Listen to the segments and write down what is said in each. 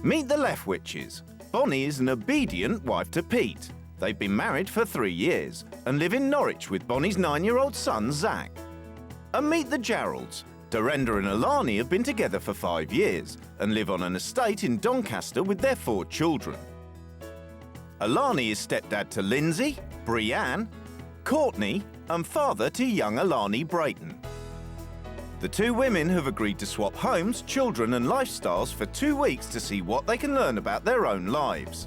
Meet the Leftwiches. Bonnie is an obedient wife to Pete. They've been married for 3 years and live in Norwich with Bonnie's 9-year-old son, Zach. And meet the Geralds. Dorinda and Alani have been together for 5 years and live on an estate in Doncaster with their 4 children. Alani is stepdad to Lindsay, Brianne, Courtney and father to young Alani Brayton. The 2 women have agreed to swap homes, children and lifestyles for 2 weeks to see what they can learn about their own lives.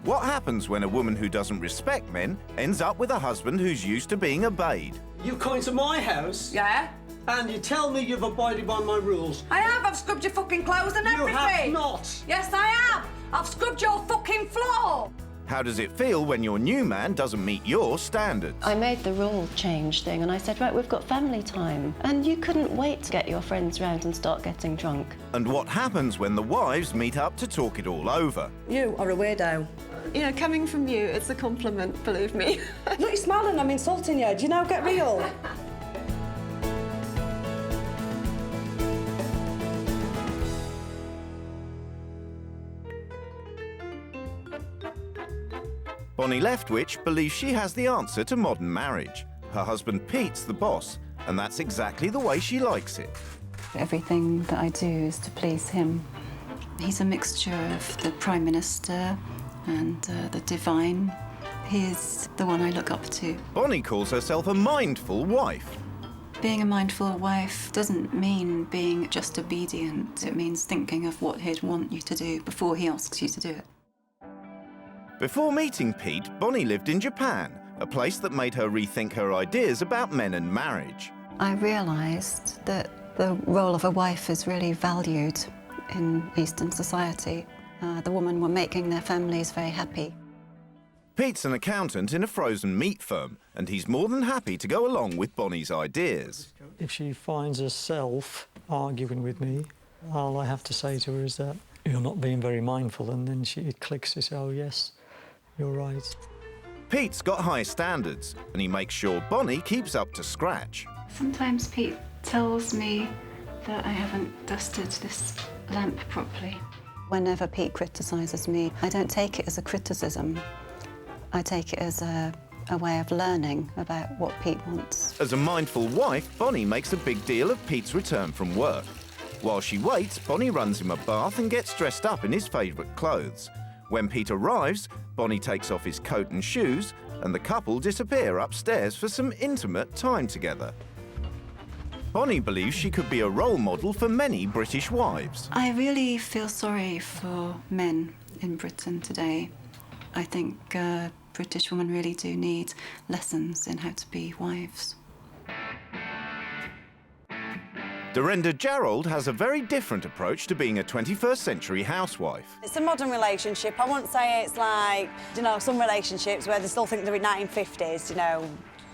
What happens when a woman who doesn't respect men ends up with a husband who's used to being obeyed? You come into my house? Yeah? And you tell me you've abided by my rules? I have. I've scrubbed your fucking clothes and everything. You have not. Yes, I have. I've scrubbed your fucking floor. How does it feel when your new man doesn't meet your standards? I made the rule change thing and I said, right, we've got family time. And you couldn't wait to get your friends round and start getting drunk. And what happens when the wives meet up to talk it all over? You are a weirdo. You know, coming from you, it's a compliment, believe me. Look, you're smiling, I'm insulting you. Do you know, get real? Bonnie Leftwich believes she has the answer to modern marriage. Her husband Pete's the boss, and that's exactly the way she likes it. Everything that I do is to please him. He's a mixture of the Prime Minister and the divine. He is the one I look up to. Bonnie calls herself a mindful wife. Being a mindful wife doesn't mean being just obedient. It means thinking of what he'd want you to do before he asks you to do it. Before meeting Pete, Bonnie lived in Japan, a place that made her rethink her ideas about men and marriage. I realised that the role of a wife is really valued in Eastern society. The women were making their families very happy. Pete's an accountant in a frozen meat firm, and he's more than happy to go along with Bonnie's ideas. If she finds herself arguing with me, all I have to say to her is that you're not being very mindful, and then it clicks to say, oh yes, you're right. Pete's got high standards, and he makes sure Bonnie keeps up to scratch. Sometimes Pete tells me that I haven't dusted this lamp properly. Whenever Pete criticises me, I don't take it as a criticism. I take it as a way of learning about what Pete wants. As a mindful wife, Bonnie makes a big deal of Pete's return from work. While she waits, Bonnie runs him a bath and gets dressed up in his favourite clothes. When Pete arrives, Bonnie takes off his coat and shoes, and the couple disappear upstairs for some intimate time together. Bonnie believes she could be a role model for many British wives. I really feel sorry for men in Britain today. I think British women really do need lessons in how to be wives. Dorinda Gerald has a very different approach to being a 21st century housewife. It's a modern relationship. I wouldn't say it's like, you know, some relationships where they still think they're in 1950s, you know,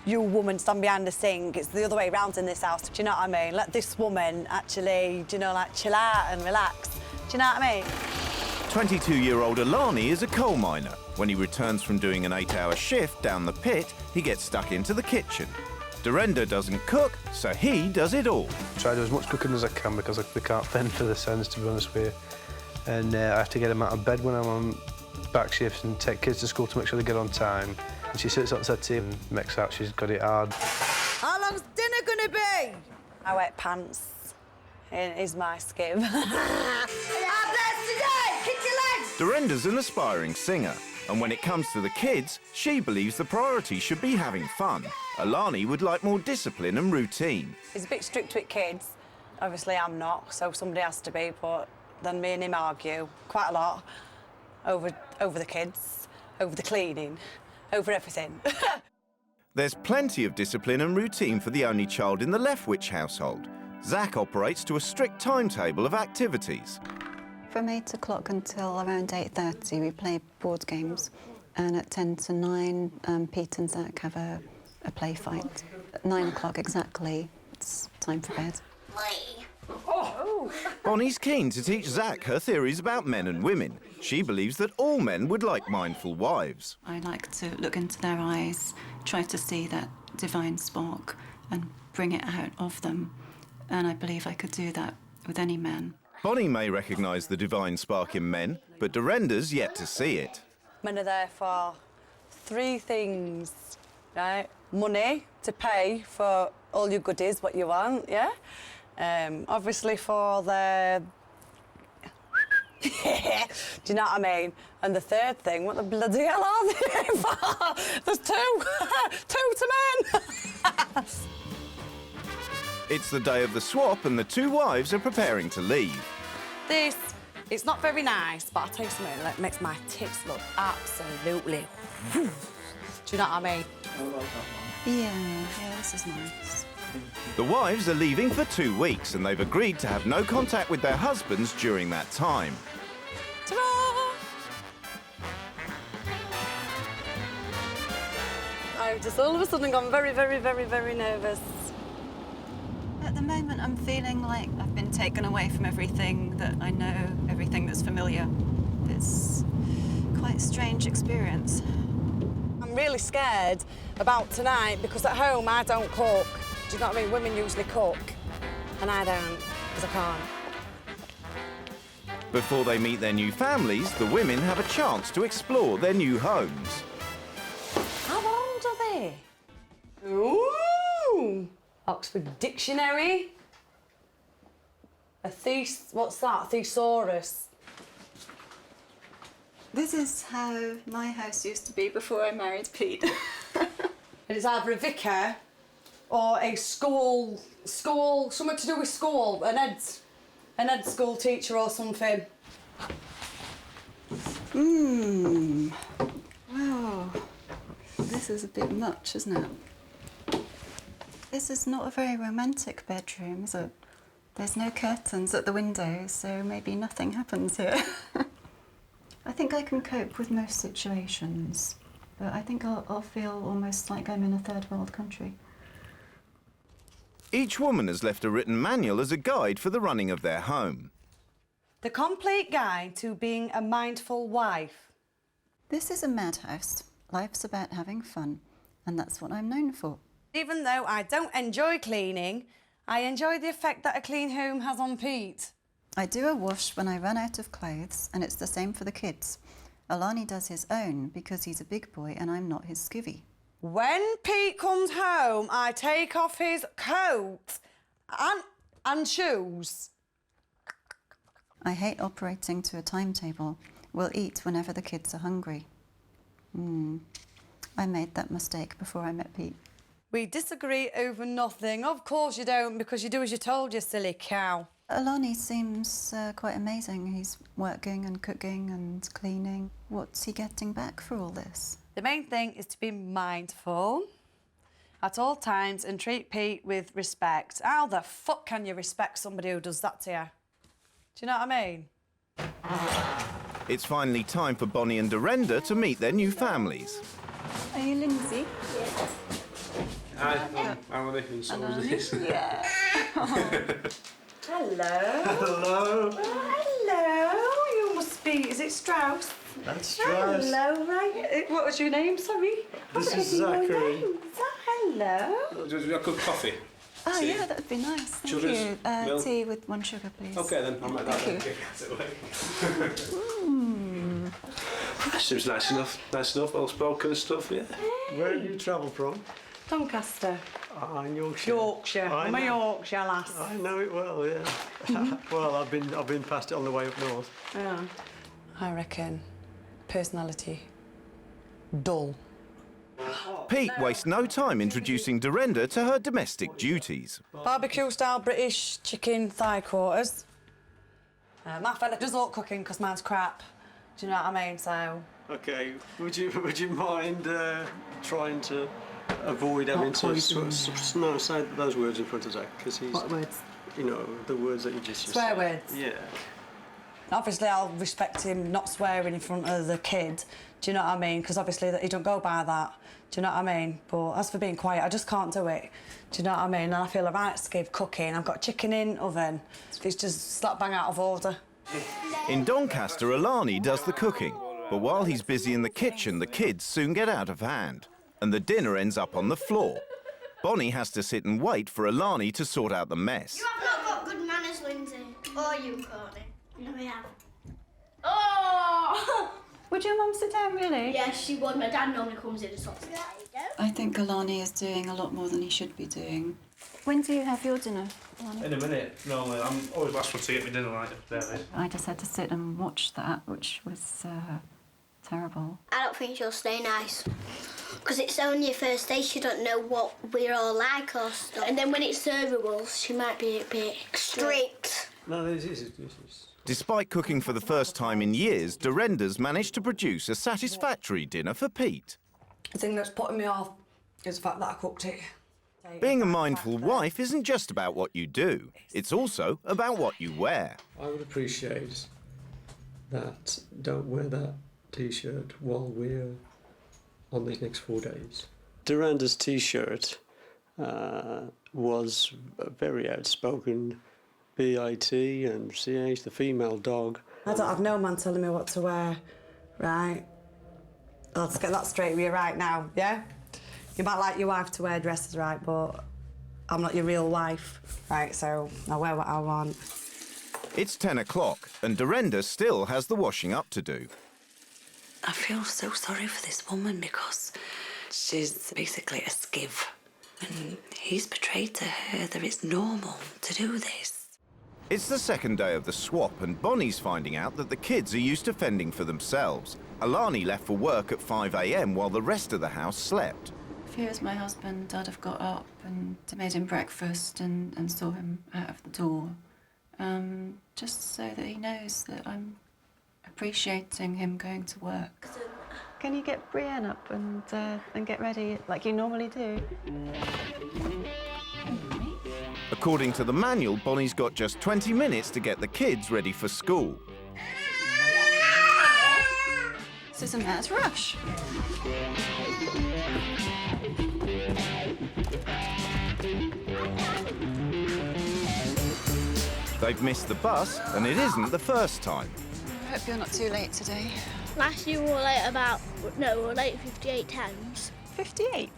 you woman stand behind the sink. It's the other way around in this house, do you know what I mean? Let this woman actually, you know, like chill out and relax. Do you know what I mean? 22-year-old Alani is a coal miner. When he returns from doing an 8-hour shift down the pit, he gets stuck into the kitchen. Dorinda doesn't cook, so he does it all. Try to do as much cooking as I can because we can't fend for the sons, to be honest with you. And I have to get them out of bed when I'm on back shifts and take kids to school to make sure they get on time. And she sits outside tea and makes out she's got it hard. How long's dinner gonna be? I wear pants. It is my skin. Dorinda's an aspiring singer, and when it comes to the kids, she believes the priority should be having fun. Alani would like more discipline and routine. He's a bit strict with kids. Obviously, I'm not, so somebody has to be, but then me and him argue quite a lot over the kids, over the cleaning, over everything. There's plenty of discipline and routine for the only child in the Leftwich household. Zach operates to a strict timetable of activities. From 8 o'clock until around 8:30, we play board games. And at 10 to 9, Pete and Zach have a play fight. At 9 o'clock exactly, it's time for bed. Bonnie's keen to teach Zach her theories about men and women. She believes that all men would like mindful wives. I like to look into their eyes, try to see that divine spark and bring it out of them. And I believe I could do that with any man. Bonnie may recognise the divine spark in men, but Dorenda's yet to see it. Men are there for three things, right? Money to pay for all your goodies, what you want, yeah? Obviously for the... Do you know what I mean? And the third thing, what the bloody hell are they there for? There's two! Two to men! It's the day of the swap and the two wives are preparing to leave. It's not very nice, but I'll tell you something, that makes my tits look absolutely... Do you know what I mean? Yeah, this is nice. The wives are leaving for 2 weeks and they've agreed to have no contact with their husbands during that time. Ta-da! I've just all of a sudden gone very, very, very, very nervous. At the moment, I'm feeling like I've been taken away from everything that I know, everything that's familiar. It's quite a strange experience. I'm really scared about tonight because at home I don't cook. Do you know what I mean? Women usually cook, and I don't, because I can't. Before they meet their new families, the women have a chance to explore their new homes. How old are they? Ooh! Oxford Dictionary. What's that? Thesaurus. This is how my house used to be before I married Pete. And it's either a vicar or a school, something to do with school, an ed school teacher or something. Wow. This is a bit much, isn't it? This is not a very romantic bedroom, is it? There's no curtains at the windows, so maybe nothing happens here. I think I can cope with most situations, but I think I'll feel almost like I'm in a third world country. Each woman has left a written manual as a guide for the running of their home. The complete guide to being a mindful wife. This is a madhouse. Life's about having fun, and that's what I'm known for. Even though I don't enjoy cleaning, I enjoy the effect that a clean home has on Pete. I do a wash when I run out of clothes, and it's the same for the kids. Alani does his own because he's a big boy and I'm not his skivvy. When Pete comes home, I take off his coat and shoes. I hate operating to a timetable. We'll eat whenever the kids are hungry. I made that mistake before I met Pete. We disagree over nothing. Of course you don't, because you do as you're told, you silly cow. Alani seems quite amazing. He's working and cooking and cleaning. What's he getting back for all this? The main thing is to be mindful at all times and treat Pete with respect. How the fuck can you respect somebody who does that to you? Do you know what I mean? It's finally time for Bonnie and Dorenda to meet their new families. Are you Lindsay? Hi, I'm Alani. So is this. Yeah. Hello. Hello. Hello. You must be... Is it Strauss? That's Strauss. Hello, right. What was your name, sorry? This is Zachary. Hello. Do you want a cup of coffee? Oh, yeah, that would be nice. Thank Sugars? you. Milk? Tea with 1 sugar, please. Okay, then. I'll make that. Seems nice enough. Nice enough. Well spoken and stuff, yeah. Where do you travel from? Doncaster. In Yorkshire. Yorkshire. I'm a Yorkshire lass. I know it well, yeah. Well, I've been past it on the way up north. Yeah. I reckon personality dull. Pete wastes no time introducing Dorenda to her domestic duties. Barbecue-style British chicken thigh quarters. My fella does all cooking because mine's crap. Do you know what I mean? So. Okay. Would you mind trying to avoid having to say those words in front of Zach, because he's. What words? You know, the words that you just Swear said. words? Yeah. Obviously, I'll respect him not swearing in front of the kid. Do you know what I mean? Because obviously he don't go by that. Do you know what I mean? But as for being quiet, I just can't do it. Do you know what I mean? And I feel a right skip cooking. I've got chicken in oven. It's just slap bang out of order. In Doncaster, Alani does the cooking. But while he's busy in the kitchen, the kids soon get out of hand. And the dinner ends up on the floor. Bonnie has to sit and wait for Alani to sort out the mess. You have not got good manners, Lindsay. for you, Courtney. No, we have. Oh! Would your mum sit down, really? Yes, she would. My dad normally comes in and sorts it out. I think Alani is doing a lot more than he should be doing. When do you have your dinner, Alani? In a minute. Normally, I'm always last one to get me dinner right up there. I just had to sit and watch that, which was terrible. I don't think she'll stay nice. Because it's only your first day, she don't know what we're all like or stuff. And then when it's her rules, she might be a bit strict. No, this is. Despite cooking for the first time in years, Dorenda's managed to produce a satisfactory dinner for Pete. The thing that's putting me off is the fact that I cooked it. Being a mindful wife isn't just about what you do, it's also about what you wear. I would appreciate that. Don't wear that T-shirt while we're on these next 4 days. Dorenda's T-shirt was a very outspoken BIT and CH, the female dog. I don't have no man telling me what to wear, right? Let's get that straight with you right now, yeah? You might like your wife to wear dresses, right, but I'm not your real wife, right, so I'll wear what I want. It's 10 o'clock and Dorenda still has the washing up to do. I feel so sorry for this woman because she's basically a skiv. And he's portrayed to her that it's normal to do this. It's the second day of the swap and Bonnie's finding out that the kids are used to fending for themselves. Alani left for work at 5 a.m. while the rest of the house slept. If he was my husband, I'd have got up and made him breakfast and saw him out of the door. Just so that he knows that I'm appreciating him going to work. Can you get Brienne up and get ready like you normally do? According to the manual, Bonnie's got just 20 minutes to get the kids ready for school. This is a mad rush. They've missed the bus, and it isn't the first time. I hope you're not too late today. Last year we were late we were late 58 times. 58?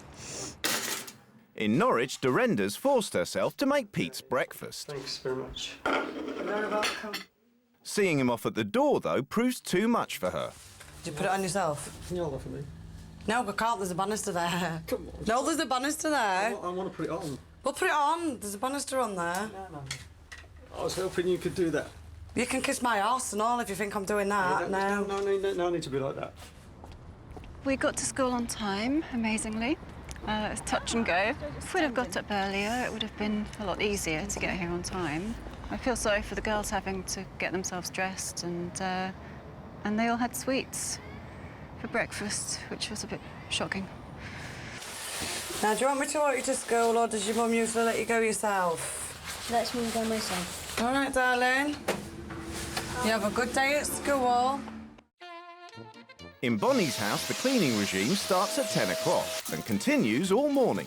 In Norwich, Dorenda's forced herself to make Pete's breakfast. Thanks very much. You're very welcome. Seeing him off at the door, though, proves too much for her. Did you put it on yourself? Can you hold that for me? No, I can't. There's a banister there. Come on. No, there's a banister there. I want to put it on. Well, put it on. There's a banister on there. No. I was hoping you could do that. You can kiss my arse and all if you think I'm doing that. No, I need to be like that. We got to school on time, amazingly. It's touch and go. If we'd have got up earlier, it would have been a lot easier to get here on time. I feel sorry for the girls having to get themselves dressed, and they all had sweets for breakfast, which was a bit shocking. Now, do you want me to walk you to school, or does your mum usually let you go yourself? Let's move on myself. All right, darling. You have a good day at school. In Bonnie's house, the cleaning regime starts at 10 o'clock and continues all morning.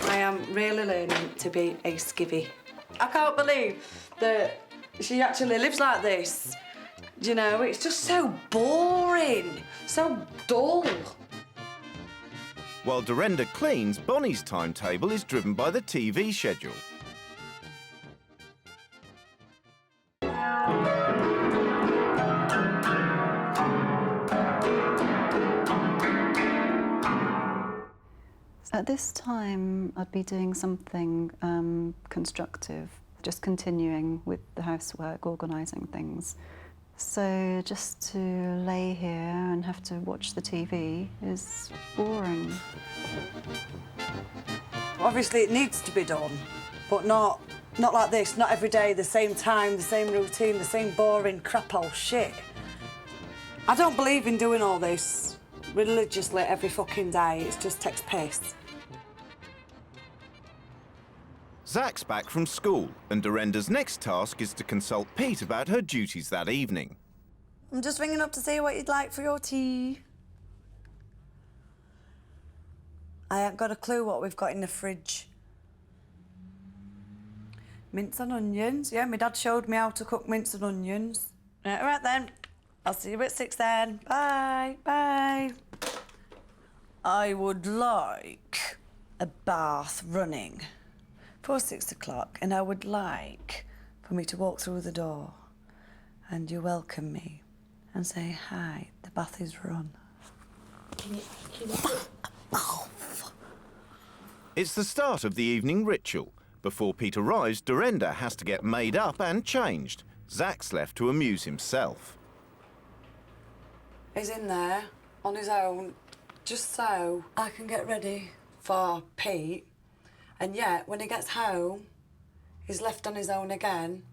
I am really learning to be a skivvy. I can't believe that she actually lives like this. You know, it's just so boring, so dull. While Dorenda cleans, Bonnie's timetable is driven by the TV schedule. At this time, I'd be doing something constructive, just continuing with the housework, organising things. So just to lay here and have to watch the TV is boring. Obviously, it needs to be done, but not like this, not every day, the same time, the same routine, the same boring crap old shit. I don't believe in doing all this religiously every fucking day. It just takes piss. Zach's back from school, and Dorenda's next task is to consult Pete about her duties that evening. I'm just ringing up to see what you'd like for your tea. I ain't got a clue what we've got in the fridge. Mince and onions. Yeah, my dad showed me how to cook mince and onions. All right then. I'll see you at 6 then. Bye, bye. I would like a bath running before 6 o'clock, and I would like for me to walk through the door and you welcome me and say, hi, the bath is run. Can you It's the start of the evening ritual. Before Pete arrives, Dorinda has to get made up and changed. Zach's left to amuse himself. He's in there on his own, just so I can get ready for Pete. And yet, when he gets home, he's left on his own again,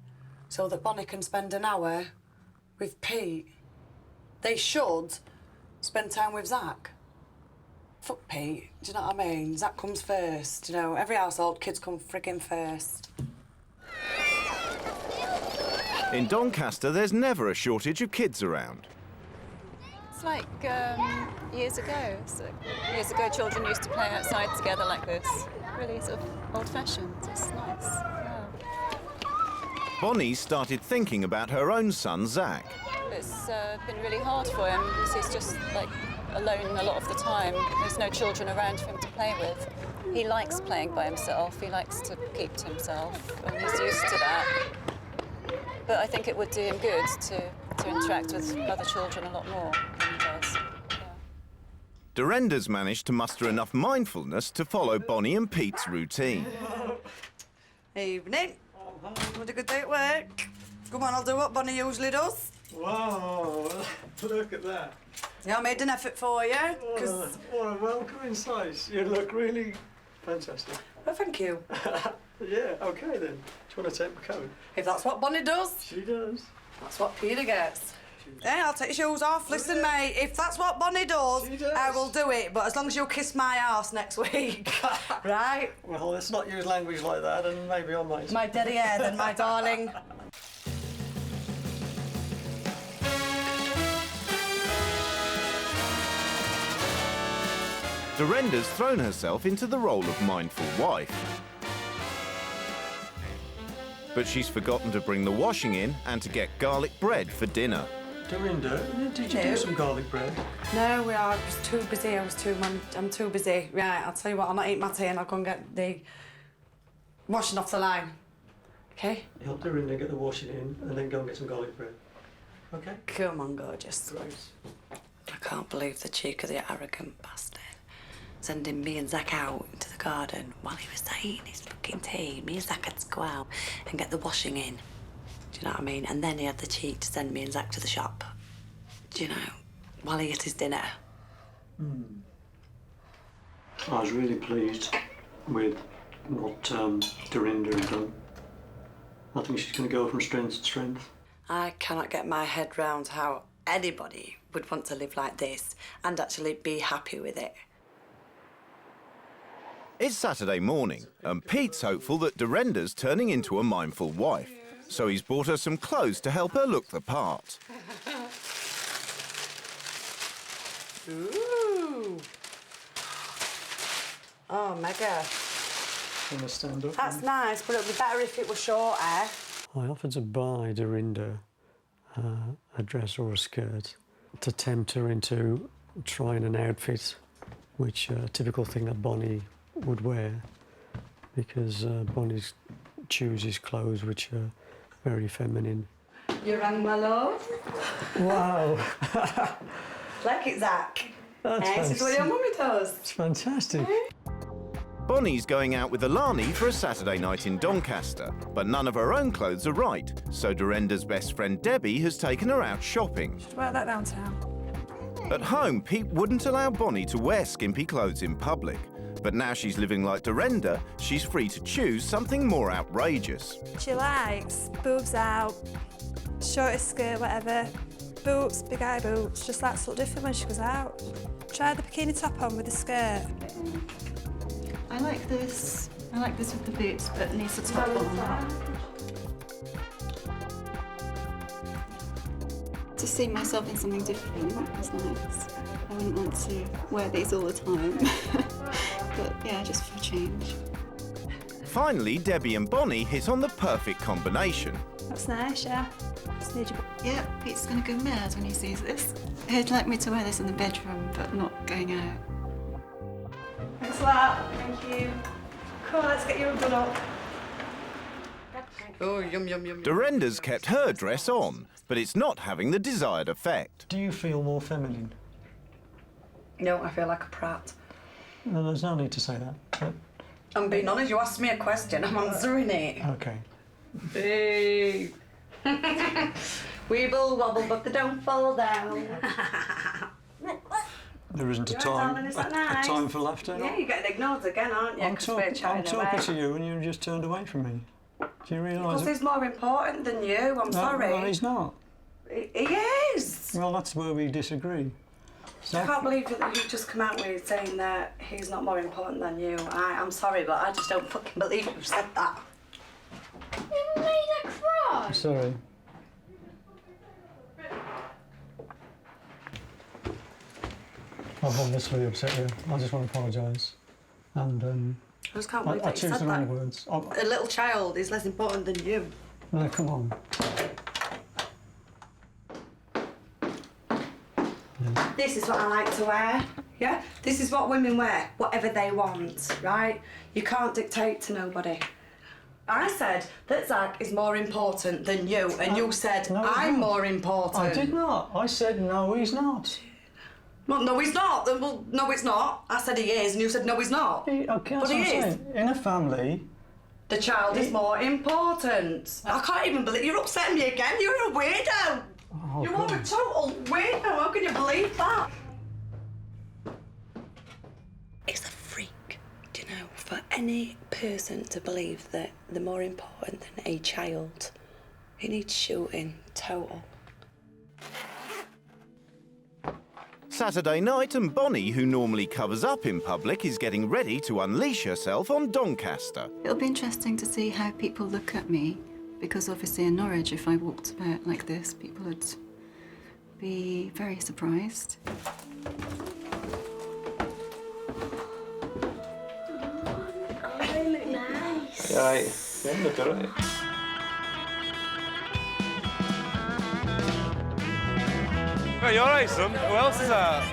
so that Bonnie can spend an hour with Pete. They should spend time with Zach. Fuck Pete, do you know what I mean? Zach comes first, you know, every household, kids come friggin' first. In Doncaster, there's never a shortage of kids around. It's like years ago. So years ago, children used to play outside together like this. Really sort of old-fashioned. It's nice. Yeah. Bonnie started thinking about her own son, Zach. It's been really hard for him because he's just like alone a lot of the time. There's no children around for him to play with. He likes playing by himself. He likes to keep to himself, and he's used to that. But I think it would do him good to interact with other children a lot more than he does. Yeah. Dorinda's managed to muster enough mindfulness to follow Bonnie and Pete's routine. Evening. Had a good day at work. Come on, I'll do what Bonnie usually does. Wow, look at that. Yeah, I made an effort for you. What a welcoming sight. You look really fantastic. Well, thank you. Yeah, OK then. Do you want to take my coat? If that's what Bonnie does. She does. That's what Peter gets. Yeah, I'll take your shoes off. Listen, mate, if that's what Bonnie does, I will do it. But as long as you kiss my arse next week, right? Well, let's not use language like that, and maybe I might. My derriere, then, my darling. Dorinda's thrown herself into the role of mindful wife. But she's forgotten to bring the washing in and to get garlic bread for dinner. Dorinda, did you do some garlic bread? No, I was too busy. I'm too busy. Right, I'll tell you what, I'll not eat my tea and I'll go and get the washing off the line. OK? Help Dorinda get the washing in and then go and get some garlic bread. OK? Come on, gorgeous. Great. I can't believe the cheek of the arrogant bastard. Sending me and Zach out into the garden while he was eating his fucking tea. Me and Zach had to go out and get the washing in. Do you know what I mean? And then he had the cheek to send me and Zach to the shop. Do you know, while he ate his dinner. I was really pleased with what Dorinda had done. I think she's going to go from strength to strength. I cannot get my head round how anybody would want to live like this and actually be happy with it. It's Saturday morning, and Pete's hopeful that Dorinda's turning into a mindful wife. So he's bought her some clothes to help her look the part. Ooh. Oh, mega. Want to stand up? That's nice, but it'd be better if it was short hair. I offered to buy Dorinda a dress or a skirt to tempt her into trying an outfit, which a typical thing that Bonnie would wear, because Bonnie chooses clothes which are very feminine. You rang my love. Wow. Like it, Zach. That's This is what your mummy does. It's fantastic. Bonnie's going out with Alani for a Saturday night in Doncaster, but none of her own clothes are right, so Dorinda's best friend Debbie has taken her out shopping. Should wear that downtown. At home, Pete wouldn't allow Bonnie to wear skimpy clothes in public, but now she's living like Dorinda, she's free to choose something more outrageous. She likes boobs out, shortest skirt, whatever. Boots, big eye boots, just that sort of different when she goes out. Try the bikini top on with the skirt. I like this. I like this with the boots, but it needs a top on. To see myself in something different is nice. I wouldn't want to wear these all the time. But yeah, just for a change. Finally, Debbie and Bonnie hit on the perfect combination. That's nice, yeah. Just need your... Yeah, Pete's gonna go mad when he sees this. He'd like me to wear this in the bedroom, but not going out. Thanks a lot. Thank you. Cool, let's get you done up. Oh, yum, yum, yum. Dorenda's kept her dress on, but it's not having the desired effect. Do you feel more feminine? No, I feel like a prat. No, there's no need to say that. But... I'm being honest, you asked me a question, I'm answering it. OK. Babe. Weeble wobble, but they don't fall down. There isn't a You're time, darling, is that nice? a time for laughter? Yeah, you're getting ignored again, aren't you? I'm 'Cause we're chatting talking away. to you and you just turned away from me. Do you realise? Because he's more important than you, I'm sorry. No, he's not. He is! Well, that's where we disagree. I can't believe that you've just come out with saying that he's not more important than you. I'm sorry, but I just don't fucking believe you've said that. You made her cry. Sorry. I've obviously upset you. I just want to apologise. And I just can't believe I that you choose said the wrong that. words. A little child is less important than you. No, come on. This is what I like to wear, yeah? This is what women wear, whatever they want, right? You can't dictate to nobody. I said that Zach is more important than you, and you said no, I'm more important. I did not. I said no, he's not. Well, no, he's not. Then, well, no, it's not. I said he is, and you said no, he's not. Okay, but that's he what I'm is. saying. In a family... The child is more important. I can't even believe... You're upsetting me again. You're a weirdo. Oh, you are a total weirdo. How can you believe that? It's a freak, do you know, for any person to believe that they're more important than a child. He needs shooting, total. Saturday night and Bonnie, who normally covers up in public, is getting ready to unleash herself on Doncaster. It'll be interesting to see how people look at me, because obviously in Norwich, if I walked about like this, people would be very surprised. Oh, they look nice. Yeah, right. Yeah, look all right. Oh, you all right, son? Who else is that?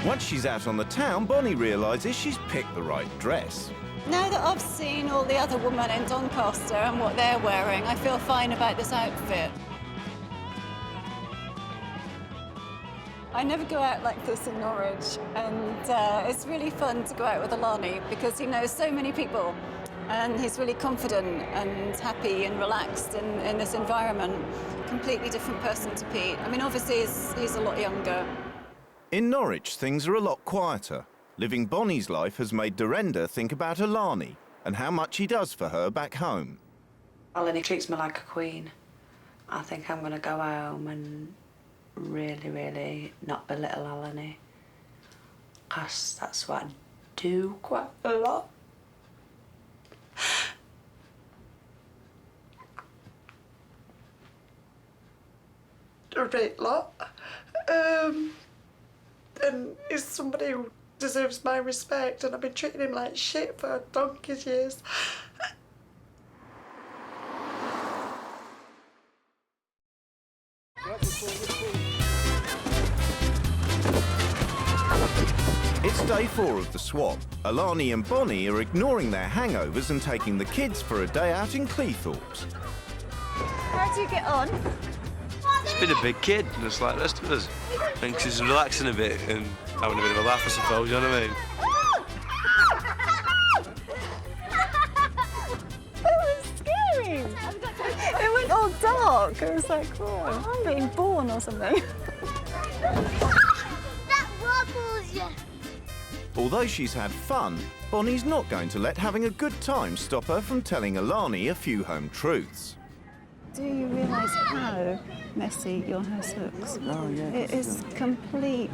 Once she's out on the town, Bonnie realises she's picked the right dress. Now that I've seen all the other women in Doncaster and what they're wearing, I feel fine about this outfit. I never go out like this in Norwich, and it's really fun to go out with Alani because he knows so many people. And he's really confident and happy and relaxed in this environment. Completely different person to Pete. I mean, obviously, he's a lot younger. In Norwich, things are a lot quieter. Living Bonnie's life has made Dorenda think about Alani and how much he does for her back home. Alani treats me like a queen. I think I'm going to go home and really, really not belittle Alani. Because that's what I do quite a lot. A great lot. And he's somebody who deserves my respect, and I've been treating him like shit for donkey's years. It's day 4 of the swap. Alani and Bonnie are ignoring their hangovers and taking the kids for a day out in Cleethorpes. How do you get on? He's been a big kid, just like the rest of us. I think he's relaxing a bit and having a bit of a laugh, I suppose, you know what I mean? It was scary. It went all dark. It was like, oh, I'm being born or something. That wobbles you. Although she's had fun, Bonnie's not going to let having a good time stop her from telling Alani a few home truths. Do you realise how messy your house looks? Oh, yeah. It is complete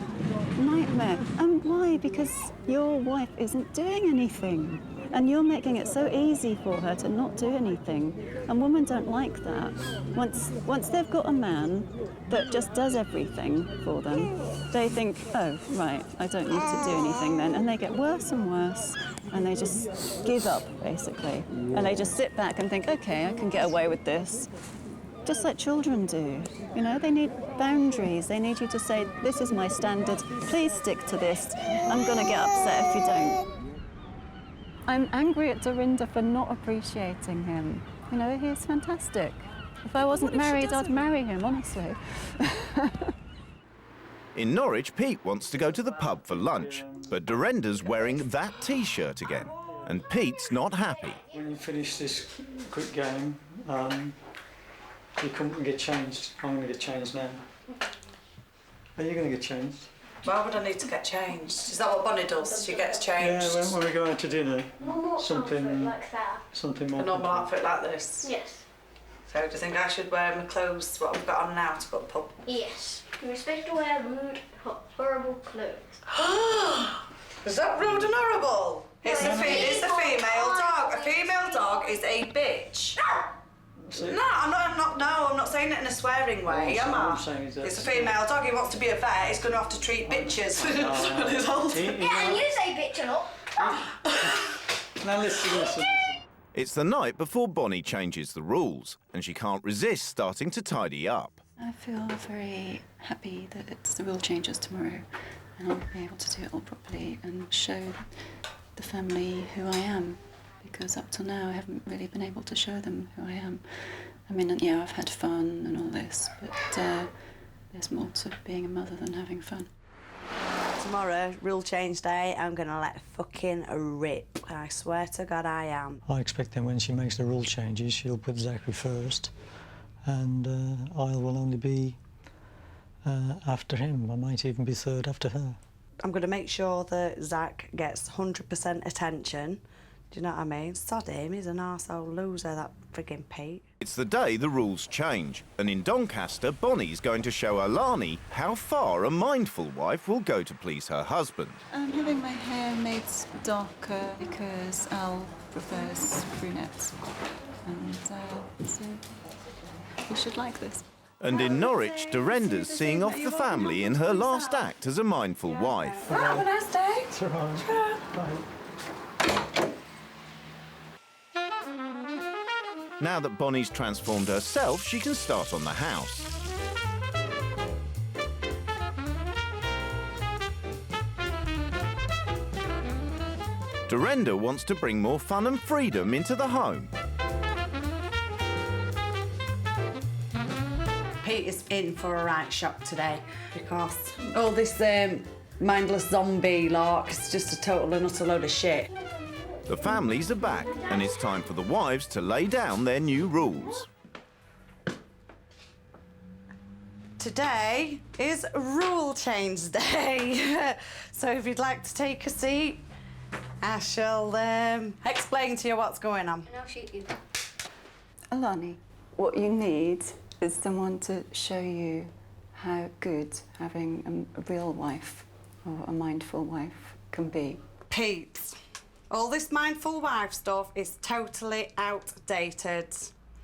nightmare. And why? Because your wife isn't doing anything. And you're making it so easy for her to not do anything. And women don't like that. Once they've got a man that just does everything for them, they think, oh, right, I don't need to do anything then. And they get worse and worse. And they just give up, basically. And they just sit back and think, OK, I can get away with this. just like children do. You know, they need boundaries. They need you to say, this is my standard, please stick to this. I'm going to get upset if you don't. I'm angry at Dorinda for not appreciating him. You know, he's fantastic. If I wasn't married, I'd marry him, honestly. In Norwich, Pete wants to go to the pub for lunch, but Dorinda's wearing that T-shirt again, and Pete's not happy. When you finish this quick game, you come and get changed. I'm going to get changed now. Are you going to get changed? Why would I need to get changed? Is that what Bonnie does? She gets changed? Yeah, when we go out to dinner, something like that. Something more. A normal outfit like this? Yes. So do you think I should wear my clothes, what I've got on now, to go to the pub? Yes. You're expected to wear rude, horrible clothes. Is that rude and horrible? It's a female dog. A female dog is a bitch. No, I'm not saying it in a swearing way, am I? It's a female dog. He wants to be a vet. He's going to have to treat bitches when he's older. Yeah, and you say bitch a lot. Now listen. It's the night before Bonnie changes the rules, and she can't resist starting to tidy up. I feel very happy that the rule changes tomorrow and I'll be able to do it all properly and show the family who I am, because up till now I haven't really been able to show them who I am. I mean, yeah, I've had fun and all this, but there's more to being a mother than having fun. Tomorrow, rule change day, I'm going to let fucking rip. I swear to God I am. I expect then when she makes the rule changes, she'll put Zachary first, and I will only be after him. I might even be third after her. I'm going to make sure that Zach gets 100% attention. Do you know what I mean? Sod him, he's an arsehole loser, that friggin' Pete. It's the day the rules change, and in Doncaster, Bonnie's going to show Alani how far a mindful wife will go to please her husband. I'm having my hair made darker because Al prefers brunettes, and so you should like this. And in Norwich, Dorinda's seeing off the family in her last act as a mindful wife. Have a nice day. It's all right. Bye. Now that Bonnie's transformed herself, she can start on the house. Dorinda wants to bring more fun and freedom into the home. Pete is in for a right shock today because all this mindless zombie lark is just a total and utter load of shit. The families are back, and it's time for the wives to lay down their new rules. Today is rule change day. So if you'd like to take a seat, I shall explain to you what's going on. And I'll shoot you. Alani, what you need is someone to show you how good having a real wife or a mindful wife can be. Pete, all this mindful wife stuff is totally outdated.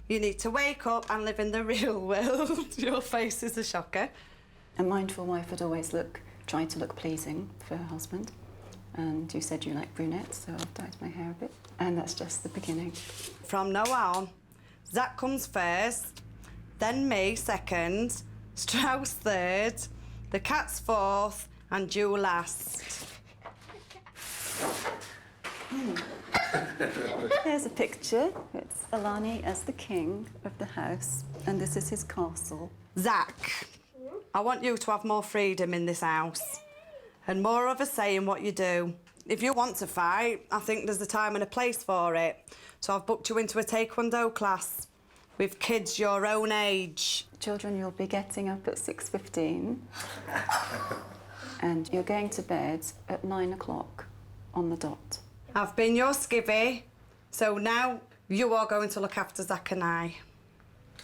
You need to wake up and live in the real world. Your face is a shocker. A mindful wife would always try to look pleasing for her husband. And you said you like brunettes, so I've dyed my hair a bit. And that's just the beginning. From now on, Zach comes first, then me second, Strauss third, the cat's fourth, and you last. Here's a picture. It's Alani as the king of the house, and this is his castle. Zach, I want you to have more freedom in this house and more of a say in what you do. If you want to fight, I think there's a time and a place for it. So I've booked you into a taekwondo class with kids your own age. Children, you'll be getting up at 6:15 and you're going to bed at 9 o'clock on the dot. I've been your skivvy, so now you are going to look after Zach and I.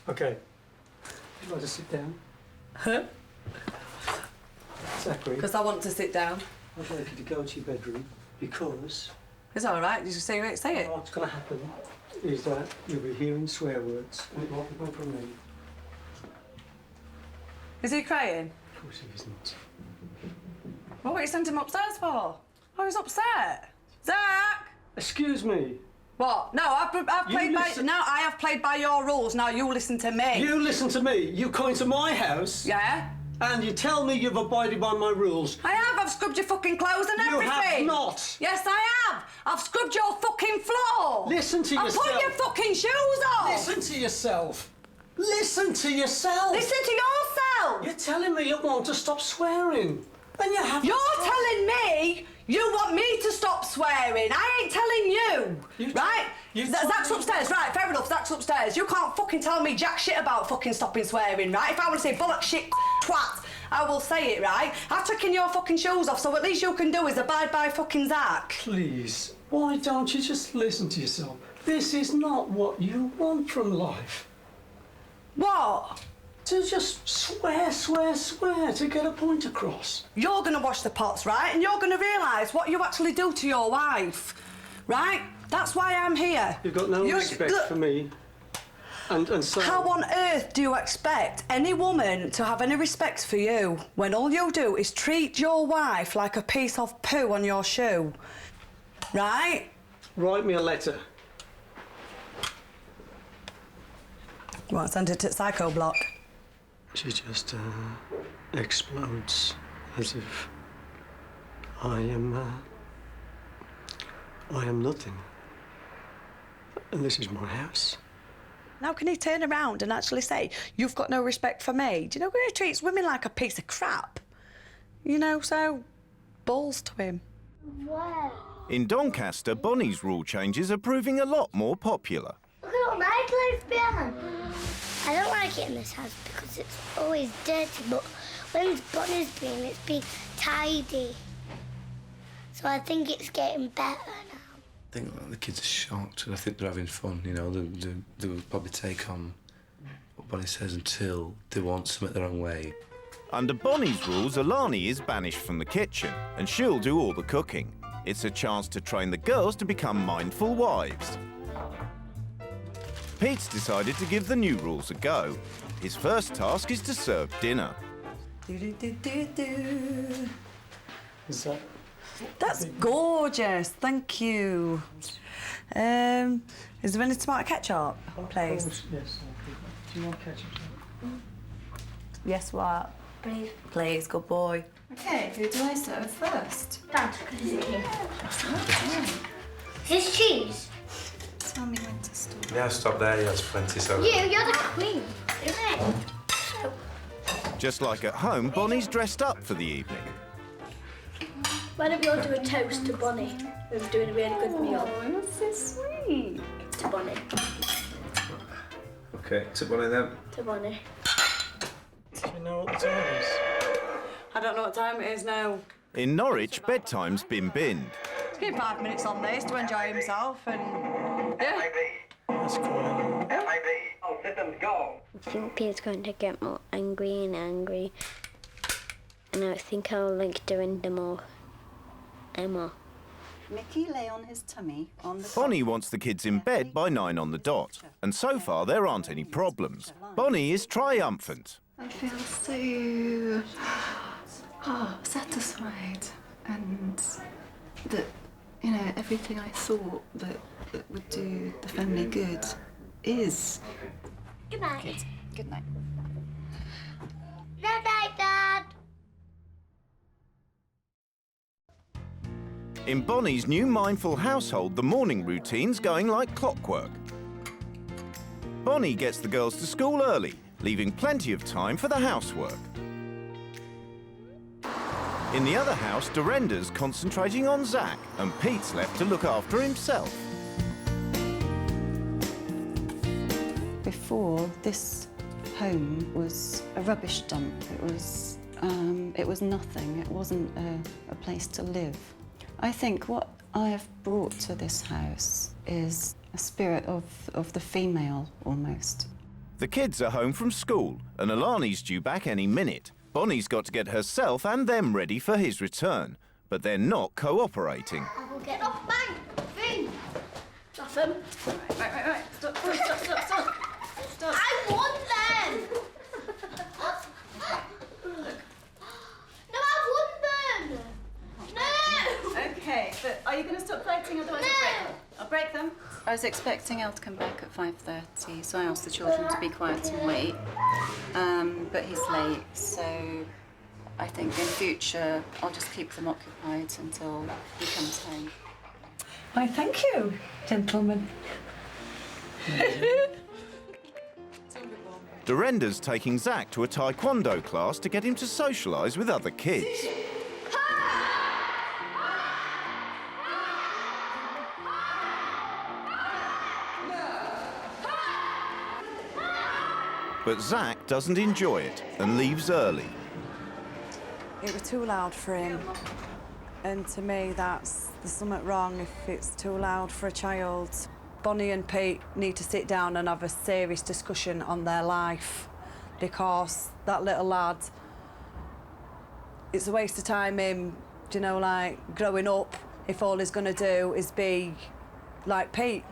OK. You'd like to sit down? Huh? Zachary, Because I want to sit down. I'd like you to go to your bedroom because... It's all right, you just say it. What's going to happen is that you'll be hearing swear words and it won't be coming from me. Is he crying? Of course he isn't. What you sent him upstairs for? Oh, he's upset. Zach! Excuse me. What? No, I have played by your rules. Now you listen to me. You listen to me. You come into my house. Yeah? And you tell me you've abided by my rules. I have. I've scrubbed your fucking clothes and everything. You have not. Yes, I have. I've scrubbed your fucking floor. Listen to yourself. I've put your fucking shoes on. Listen to yourself. Listen to yourself. Listen to yourself. You're telling me you want to stop swearing. And you haven't. You're telling me you want me to stop swearing. I ain't telling you. Right? Zach's upstairs. Right, fair enough. Zach's upstairs. You can't fucking tell me jack shit about fucking stopping swearing, right? If I want to say bollock shit, twat, I will say it, right? I've taken your fucking shoes off, so at least you can do is abide by fucking Zach. Please, why don't you just listen to yourself? This is not what you want from life. What? To just swear to get a point across. You're going to wash the pots, right? And you're going to realise what you actually do to your wife, right? That's why I'm here. You've got no respect for me. And so... How on earth do you expect any woman to have any respect for you when all you do is treat your wife like a piece of poo on your shoe? Right? Write me a letter. You want to send it to Psycho Block? She just explodes as if I am nothing. And this is my house. Now can he turn around and actually say, you've got no respect for me? Do you know he treats women like a piece of crap? You know, so balls to him. Wow. In Doncaster, Bonnie's rule changes are proving a lot more popular. Look at all my clothes behind. I don't like it in this house because it's always dirty, but when Bonnie's been, it's been tidy. So I think it's getting better now. I think the kids are shocked and I think they're having fun, you know. They will probably take on what Bonnie says until they want something their own way. Under Bonnie's rules, Alani is banished from the kitchen and she'll do all the cooking. It's a chance to train the girls to become mindful wives. Pete's decided to give the new rules a go. His first task is to serve dinner. That's gorgeous, thank you. Is there any tomato ketchup, please? Yes, do you want ketchup? Yes, what? Please. Please, good boy. Okay, who do I serve first? Dad, because it's here. Is this cheese? Tell me when to stop. Yeah, stop there, there's plenty, so... You're the queen, isn't it? Just like at home, Bonnie's dressed up for the evening. Why don't we all do a toast to Bonnie? We're doing a really good meal. Oh, that's so sweet. To Bonnie. OK, to Bonnie then. To Bonnie. Do you know what the time is? I don't know what time it is now. In Norwich, bedtime's been binned. Give him 5 minutes on this to enjoy himself and... Yeah. That's quiet. All systems go. I think Peter's going to get more angry and angry. And I think I'll like Dorinda more. Emma. Mickey lay on his tummy on the... Bonnie wants the kids in bed by 9 on the dot, and so far there aren't any problems. Bonnie is triumphant. I feel so satisfied, and that, you know, everything I thought that would do the family good is. Good night. Good night. Good night, Dad. In Bonnie's new mindful household, the morning routine's going like clockwork. Bonnie gets the girls to school early, leaving plenty of time for the housework. In the other house, Dorinda's concentrating on Zach, and Pete's left to look after himself. Before, this home was a rubbish dump. It was nothing. It wasn't a place to live. I think what I have brought to this house is a spirit of the female, almost. The kids are home from school, and Alani's due back any minute. Bonnie's got to get herself and them ready for his return, but they're not cooperating. I will get off bang. Thing. Stop them. Right. Stop. I want them. No, I want them. No. Okay, but are you going to stop fighting? Otherwise, No. I'll break break them. I was expecting Elle to come back at 5:30, so I asked the children to be quiet and wait. But he's late, so I think in future I'll just keep them occupied until he comes home. Why, thank you, gentlemen. Dorenda's taking Zach to a taekwondo class to get him to socialise with other kids. But Zach doesn't enjoy it and leaves early. It was too loud for him. And to me, there's something wrong if it's too loud for a child. Bonnie and Pete need to sit down and have a serious discussion on their life, because that little lad, it's a waste of time him, you know, like, growing up if all he's going to do is be like Pete.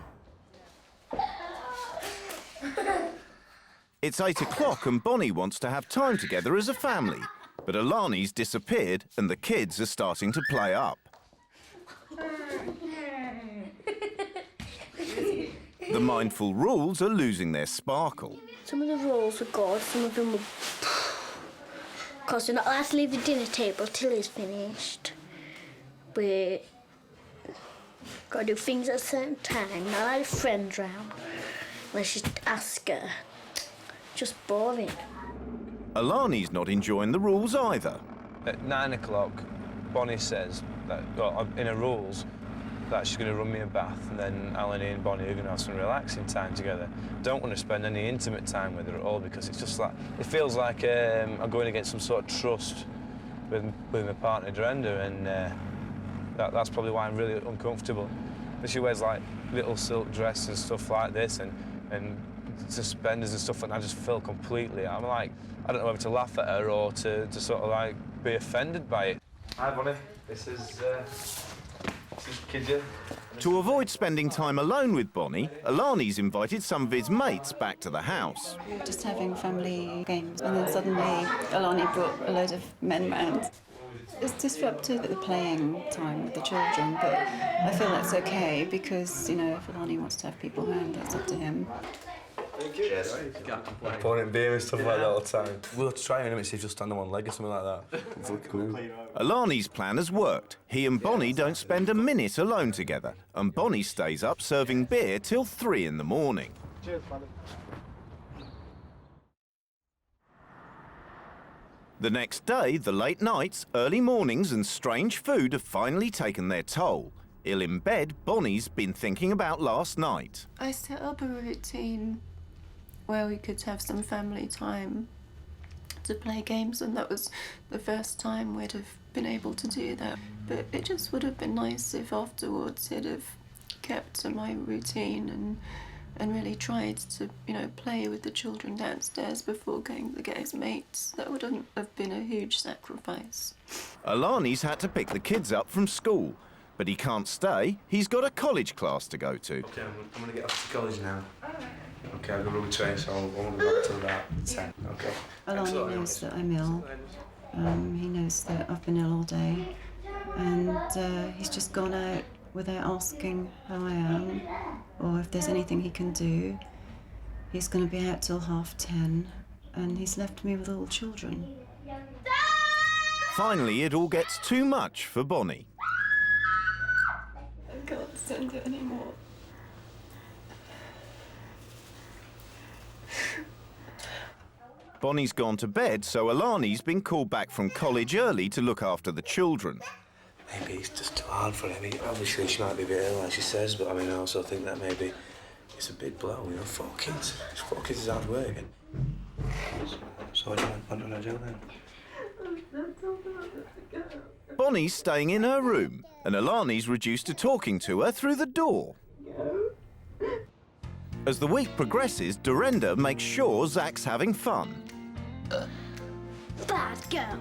It's 8 o'clock and Bonnie wants to have time together as a family. But Alani's disappeared and the kids are starting to play up. The mindful rules are losing their sparkle. Some of the rules were good, some of them were... Because you're not allowed to leave the dinner table till it's finished. We got to do things at a certain time, not have friends round. Let's just ask her. Just boring. Alani's not enjoying the rules either. At 9 o'clock, Bonnie says that, well, in her rules, that she's going to run me a bath, and then Alani and Bonnie are going to have some relaxing time together. Don't want to spend any intimate time with her at all, because it's just like, it feels like I'm going against some sort of trust with my partner, Dorenda, and that's probably why I'm really uncomfortable. But she wears like little silk dresses and stuff like this, and suspenders and stuff, and I just feel completely, I'm like, I don't know whether to laugh at her or to sort of like be offended by it. Hi Bonnie, this is Kidja. To avoid spending time alone with Bonnie, Alani's invited some of his mates back to the house. We were just having family games, and then suddenly Alani brought a load of men round. It's disrupted the playing time with the children, but I feel that's okay because, you know, if Alani wants to have people around, that's up to him. Cheers. Pouring beer and stuff like that all the time. We'll try in a minute, see if you'll stand on one leg or something like that. Cool. Alani's plan has worked. He and Bonnie don't spend a minute alone together, and Bonnie stays up serving beer till 3 in the morning. Cheers, buddy. The next day, the late nights, early mornings and strange food have finally taken their toll. Ill in bed, Bonnie's been thinking about last night. I set up a routine where we could have some family time to play games, and that was the first time we'd have been able to do that. But it just would have been nice if afterwards he'd have kept to my routine and really tried to, you know, play with the children downstairs before going to get his mates. That wouldn't have been a huge sacrifice. Alani's had to pick the kids up from school, but he can't stay. He's got a college class to go to. Okay, I'm going to get off to college now. Okay, I've got a road train, so I won't be back till about 10. Okay. Alani knows that I'm ill. He knows that I've been ill all day, and he's just gone out without asking how I am or if there's anything he can do. He's going to be out till 10:30, and he's left me with all the children. Finally, it all gets too much for Bonnie. I can't stand it anymore. Bonnie's gone to bed, so Alani's been called back from college early to look after the children. Maybe it's just too hard for him. Obviously, she might be a bit ill, like she says, but I mean, I also think that maybe it's a big blow, you know, 4 kids. 4 kids is hard work. So what do you want to do then? Bonnie's staying in her room, and Alani's reduced to talking to her through the door. As the week progresses, Dorenda makes sure Zach's having fun. Bad girl.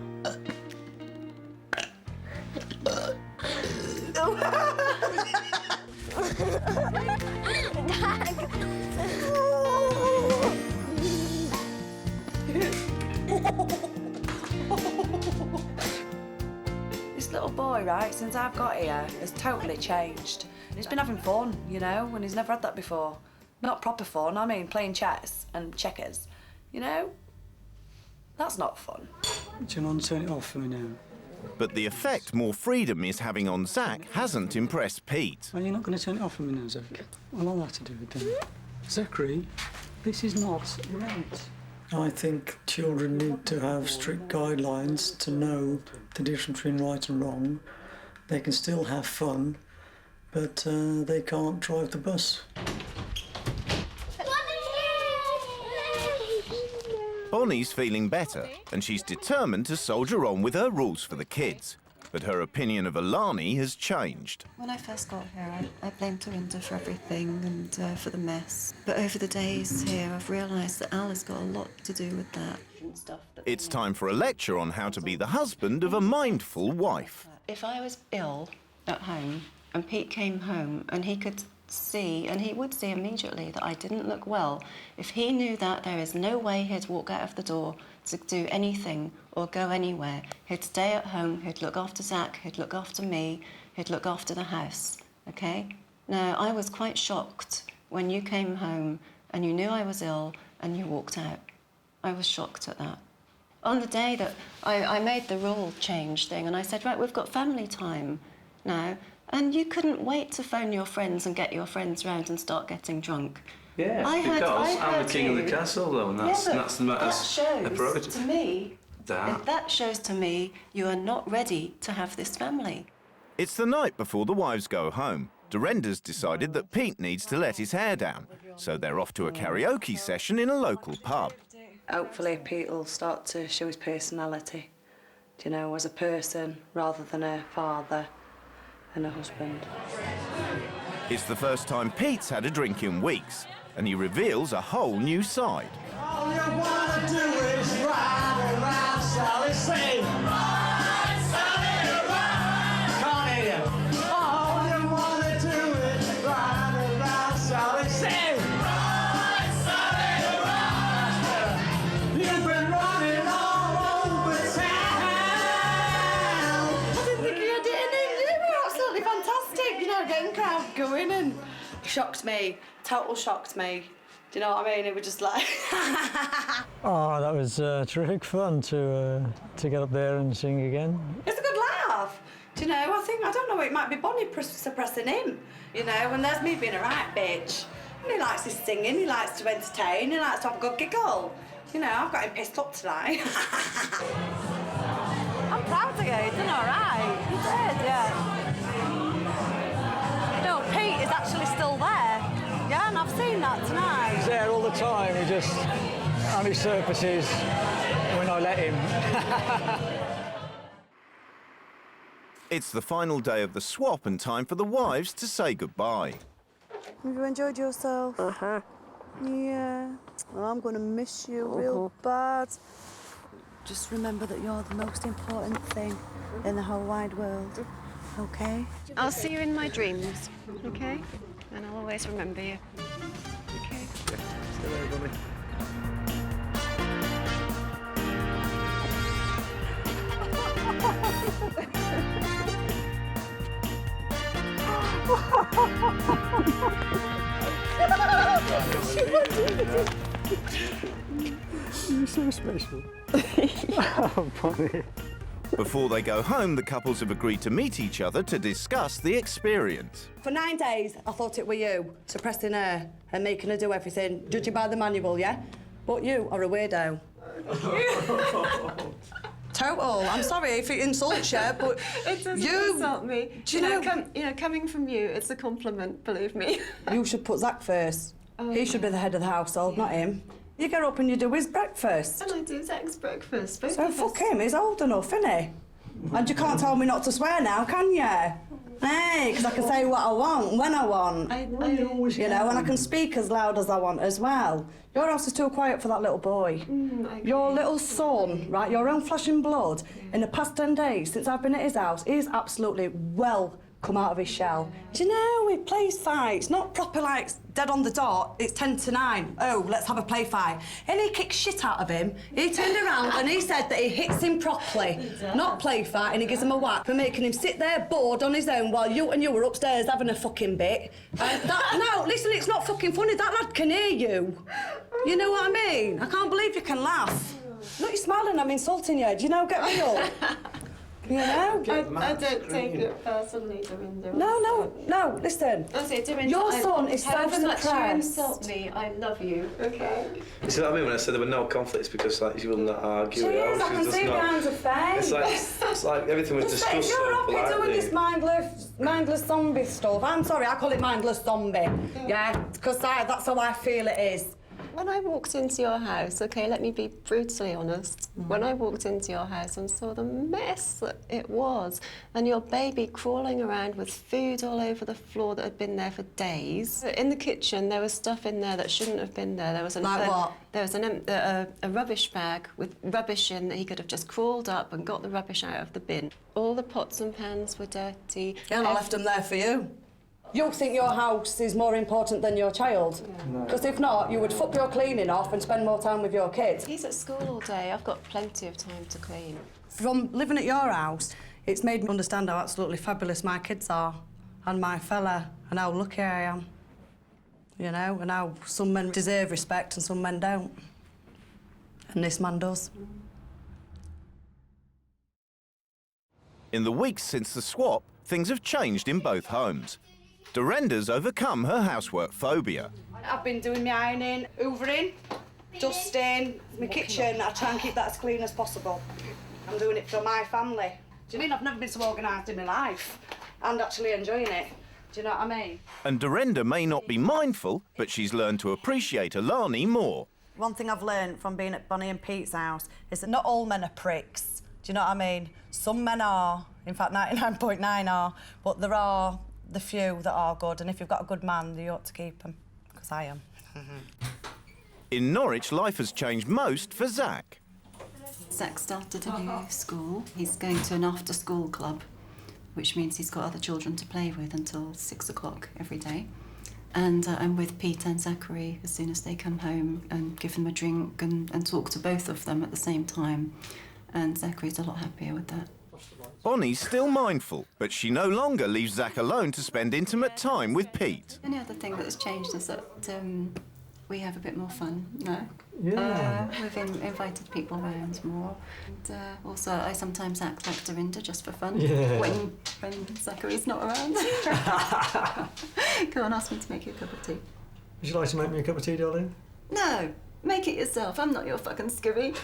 This little boy, right, since I've got here, has totally changed. He's been having fun, you know, and he's never had that before. Not proper fun, I mean playing chess and checkers, you know? That's not fun. Do you want to turn it off for me now? But the effect more freedom is having on Zach hasn't impressed Pete. Well, you're not going to turn it off for me now, Zach? Well, all that to do with that. Zachary, this is not right. I think children need to have strict guidelines to know the difference between right and wrong. They can still have fun, but they can't drive the bus. Bonnie's feeling better, and she's determined to soldier on with her rules for the kids. But her opinion of Alani has changed. When I first got here, I blamed Dorinda for everything and for the mess. But over the days here, I've realised that Al has got a lot to do with that. It's time for a lecture on how to be the husband of a mindful wife. If I was ill at home and Pete came home and he could see, and he would see immediately, that I didn't look well, if he knew that, there is no way he'd walk out of the door to do anything or go anywhere. He'd stay at home, he'd look after Zach, he'd look after me, he'd look after the house, OK? Now, I was quite shocked when you came home and you knew I was ill and you walked out. I was shocked at that. On the day that I made the rule change thing and I said, right, we've got family time now, and you couldn't wait to phone your friends and get your friends round and start getting drunk. Yeah, because I'm the king of the castle, though, and that's the matter. That shows to me. That. That shows to me you are not ready to have this family. It's the night before the wives go home. Dorenda's decided that Pete needs to let his hair down, so they're off to a karaoke session in a local pub. Hopefully Pete will start to show his personality, you know, as a person rather than a father and a husband. It's the first time Pete's had a drink in weeks, and he reveals a whole new side. All you wanna do is ride around, Sally, sing. Ride, Sally, ride. Can't hear you. All you wanna do is ride around, Sally, sing. Ride, Sally, ride. You've been running all over town. I didn't think you did anything. You were absolutely fantastic, you know, getting crowd going and shocked me, total shocked me. Do you know what I mean? It was just like... Oh, that was terrific fun to get up there and sing again. It's a good laugh. Do you know, I don't know, it might be Bonnie suppressing him, you know, and there's me being a right bitch. And he likes his singing, he likes to entertain, he likes to have a good giggle. You know, I've got him pissed up tonight. I'm proud of you, you done all right. You did, yeah. No, Pete is actually still there. Yeah, and I've seen that tonight. He's there all the time, he just only surfaces when I let him. It's the final day of the swap and time for the wives to say goodbye. Have you enjoyed yourself? Uh-huh. Yeah. Well, I'm going to miss you real bad. Just remember that you're the most important thing in the whole wide world, OK? I'll see you in my dreams, OK? And I'll always remember you. OK? Yeah, stay there, Bonnie. You're so special. Oh, Bonnie. Before they go home, the couples have agreed to meet each other to discuss the experience. For 9 days, I thought it were you, suppressing her and making her do everything, judging by the manual, yeah? But you are a weirdo. Total. I'm sorry if it insults you, but it doesn't insult me. Do you know, coming from you, it's a compliment, believe me. You should put Zach first. He should be the head of the household, not him. You get up and you do his breakfast. And I do Zach's breakfast. So fuck him, he's old enough, isn't he? And you can't tell me not to swear now, can you? Hey, because I can say what I want, when I want. You know, and I can speak as loud as I want as well. Your house is too quiet for that little boy. Your little son, right, your own flesh and blood, in the past 10 days since I've been at his house, he's absolutely well come out of his shell. Do you know, he plays fights, not proper like dead on the dot, it's 10 to 9. Oh, let's have a play fight. And he kicked shit out of him. He turned around and he said that he hits him properly, not play fight, and he gives him a whack for making him sit there bored on his own while you were upstairs having a fucking bit. No, listen, it's not fucking funny, that lad can hear you. You know what I mean? I can't believe you can laugh. Look, you're smiling, I'm insulting you. Do you know, get me up? You know? I don't take it personally, Dorinda. No, listen. Dorinda, your son is however much you self-suppressed. insult me, I love you, okay? You see what I mean when I said there were no conflicts because like she will not argue. She is, I can see behind her face. It's like everything was discussed If you're so happy politely. doing this mindless zombie stuff, I'm sorry, I call it mindless zombie. Yeah, because that's how I feel it is. When I walked into your house, okay, let me be brutally honest. When I walked into your house and saw the mess that it was, and your baby crawling around with food all over the floor that had been there for days. In the kitchen, there was stuff in there that shouldn't have been there. There was Like what? There was a rubbish bag with rubbish in that he could have just crawled up and got the rubbish out of the bin. All the pots and pans were dirty. Yeah, and I left them there for you. You think your house is more important than your child? Because if not, you would fuck your cleaning off and spend more time with your kids. He's at school all day. I've got plenty of time to clean. From living at your house, it's made me understand how absolutely fabulous my kids are and my fella and how lucky I am. You know, and how some men deserve respect and some men don't. And this man does. In the weeks since the swap, things have changed in both homes. Dorinda's overcome her housework phobia. I've been doing my ironing, hoovering, dusting, my kitchen. I try and keep that as clean as possible. I'm doing it for my family. Do you mean I've never been so organised in my life and actually enjoying it? Do you know what I mean? And Dorinda may not be mindful, but she's learned to appreciate Alani more. One thing I've learned from being at Bonnie and Pete's house is that not all men are pricks. Do you know what I mean? Some men are, in fact 99.9 are, but there are the few that are good, and if you've got a good man, you ought to keep him, because I am. In Norwich, life has changed most for Zach. Zach started a new school. He's going to an after-school club, which means he's got other children to play with until 6 o'clock every day. And I'm with Pete and Zachary as soon as they come home and give them a drink and talk to both of them at the same time. And Zachary's a lot happier with that. Bonnie's still mindful, but she no longer leaves Zach alone to spend intimate time with Pete. The only other thing that has changed is that we have a bit more fun now. Yeah. We've invited people around more. And also, I sometimes act like Dorinda just for fun when Zachary's not around. Go and ask me to make you a cup of tea. Would you like to make me a cup of tea, darling? No, make it yourself. I'm not your fucking skivvy.